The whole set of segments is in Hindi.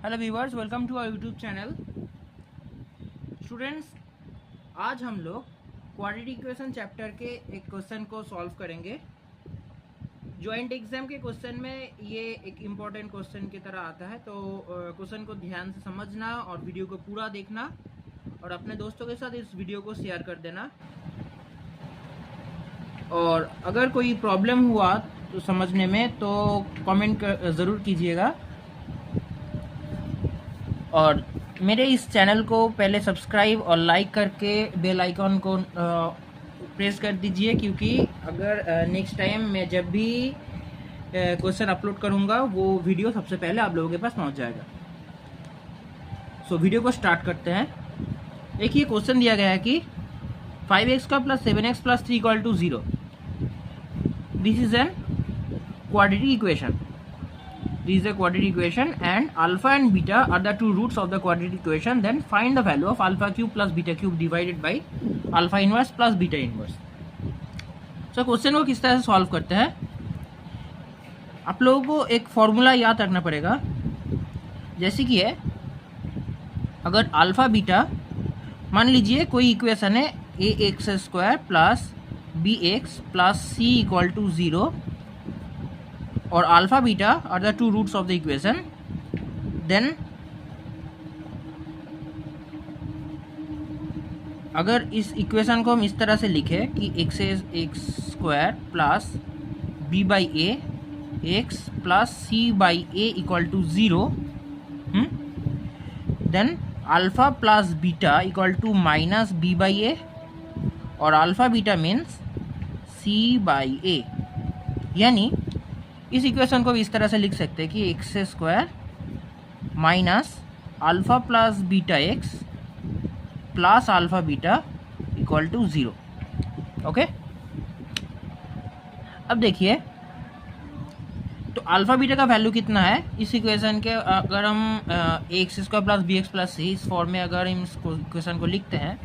Hello viewers, welcome to our YouTube channel. Students, आज हम लोग क्वाड्रेटिक इक्वेशन चैप्टर के एक क्वेश्चन को सॉल्व करेंगे। जॉइंट एग्जाम के क्वेश्चन में ये एक इम्पॉर्टेंट क्वेश्चन की तरह आता है, तो क्वेश्चन को ध्यान से समझना और वीडियो को पूरा देखना और अपने दोस्तों के साथ इस वीडियो को शेयर कर देना। और अगर कोई प्रॉब्लम हुआ तो समझने में तो कमेंट ज़रूर कीजिएगा। और मेरे इस चैनल को पहले सब्सक्राइब और लाइक करके बेल आइकॉन को प्रेस कर दीजिए, क्योंकि अगर नेक्स्ट टाइम मैं जब भी क्वेश्चन अपलोड करूंगा वो वीडियो सबसे पहले आप लोगों के पास पहुंच जाएगा। सो वीडियो को स्टार्ट करते हैं। एक ये क्वेश्चन दिया गया है कि 5x का plus 7x plus 3 equal to 0। This is an quadratic equation. This is a quadratic equation and alpha and beta are the two roots of the quadratic equation. Then find the value of alpha cube plus beta cube divided by alpha inverse plus beta inverse. So question को किस तरह से सॉल्व करते हैं, आप लोगों को एक फॉर्मूला याद रखना पड़ेगा। जैसे कि है, अगर अल्फा बीटा, मान लीजिए कोई इक्वेशन है a x square plus b x plus c equal to 0 और alpha beta are the two roots of the equation. Then अगर इस इक्वेशन को हम इस तरह से लिखें कि x square plus b by a x plus c by a equal to 0, then alpha plus beta equal to minus b by a और alpha beta means c by a. यानी इस इक्वेशन को भी इस तरह से लिख सकते हैं कि x square minus alpha plus beta x plus alpha beta equal to 0। Okay, अब देखिए तो अल्फा बीटा का वैल्यू कितना है इस इक्वेशन के। अगर हम x square plus b x plus c इस फॉर्म में अगर हम इस इक्वेशन को लिखते हैं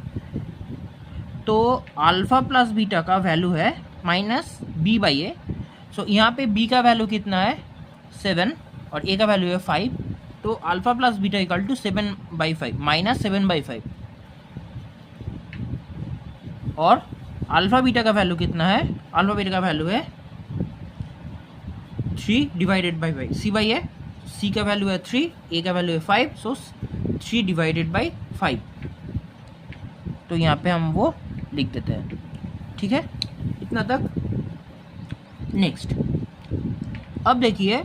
तो अल्फा प्लस बीटा का वैल्यू है माइनस बी बाई ए। सो यहाँ पे b का वैल्यू कितना है 7 और a का वैल्यू है 5, तो alpha plus beta equal to 7/5 minus 7/5। और अल्फा बीटा का वैल्यू कितना है, अल्फा बीटा का वैल्यू है 3 divided by 5 c by A. c का वैल्यू है 3, a का वैल्यू है 5, सो 3 डिवाइडेड बाई 5। तो यहाँ पे हम वो लिख देते हैं। ठीक है, इतना तक। नेक्स्ट, अब देखिए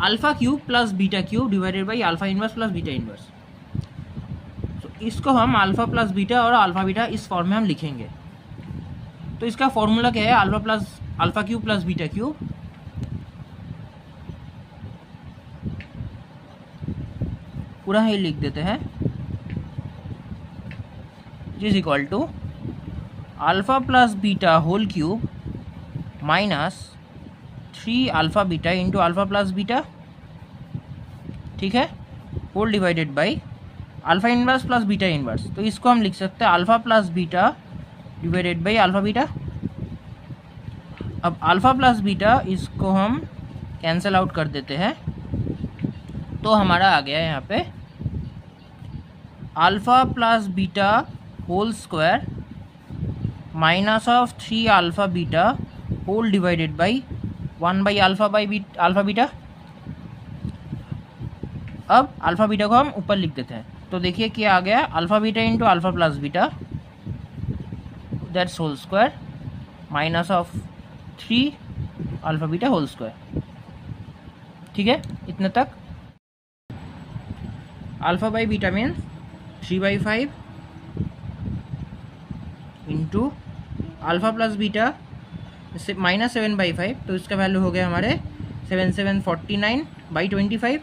alpha cube plus beta cube divided by alpha inverse plus beta inverse. तो इसको हम अल्फा प्लस बीटा और अल्फा बीटा इस फॉर्म में हम लिखेंगे। तो इसका फॉर्मूला क्या है, alpha cube plus beta cube पूरा ही लिख देते हैं, is equal to alpha plus beta whole cube minus 3 alpha beta into alpha plus beta, ठीक है, whole divided by alpha inverse plus beta inverse. तो इसको हम लिख सकते हैं alpha plus beta divided by alpha beta. अब अल्फा प्लस बीटा इसको हम कैंसिल आउट कर देते हैं, तो हमारा आ गया यहाँ पे alpha plus beta whole square minus of 3 alpha beta whole divided by 1 by alpha beta. अब अल्फा बीटा को हम ऊपर लिख देते हैं, तो देखिए क्या आ गया, alpha beta into alpha plus beta that's whole square minus of 3 alpha beta whole square. ठीक है, इतना तक। Alpha by beta means 3/5 into alpha plus beta minus 7/5, तो इसका वैल्यू हो गया हमारे 7749/25।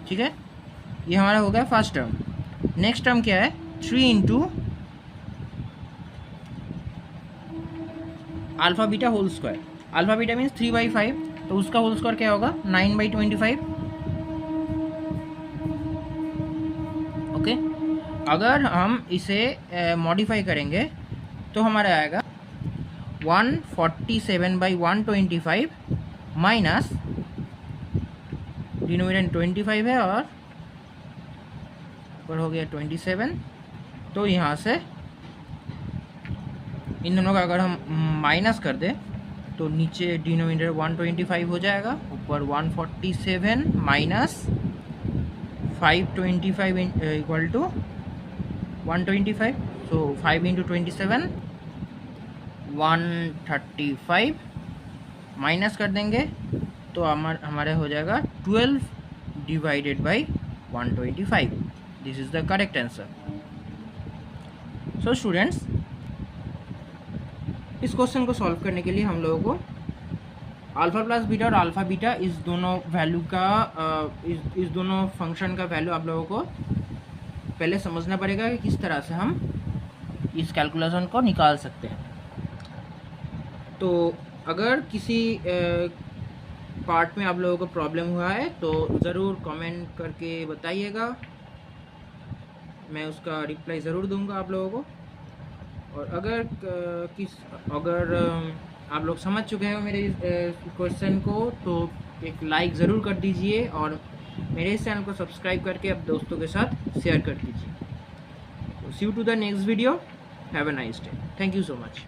ठीक है, ये हमारा हो गया फर्स्ट टर्म। नेक्स्ट टर्म क्या है, 3 into alpha beta whole square. Alpha beta means 3/5, तो उसका होल स्क्वायर क्या होगा 9/25। ओके, अगर हम इसे मॉडिफाई करेंगे तो हमारा आएगा 147/125 माइनस डिनोमिनेटर 25 है और ऊपर हो गया 27। तो यहाँ से इन दोनों का अगर हम माइनस कर दें तो नीचे डिनोमिनेटर 125 हो जाएगा, ऊपर 147 minus 525 equal to 125। So 5 into 27 135 minus कर देंगे तो हमारे हो जाएगा 12 divided by 125। This is the correct answer. So students, इस क्वेश्चन को सॉल्व करने के लिए हम लोगों को अल्फा प्लस बीटा और अल्फा बीटा इस दोनों वैल्यू का इस दोनों फंक्शन का वैल्यू आप लोगों को पहले समझना पड़ेगा कि किस तरह से हम इस कैलकुलेशन को निकाल सकते हैं। तो अगर किसी पार्ट में आप लोगों को प्रॉब्लम हुआ है तो ज़रूर कमेंट करके बताइएगा, मैं उसका रिप्लाई ज़रूर दूंगा आप लोगों को। और अगर आप लोग समझ चुके हैं मेरे क्वेश्चन को तो एक लाइक ज़रूर कर दीजिए और मेरे इस चैनल को सब्सक्राइब करके अब दोस्तों के साथ शेयर कर दीजिए। See you to the next video. Have a nice day. Thank you so much.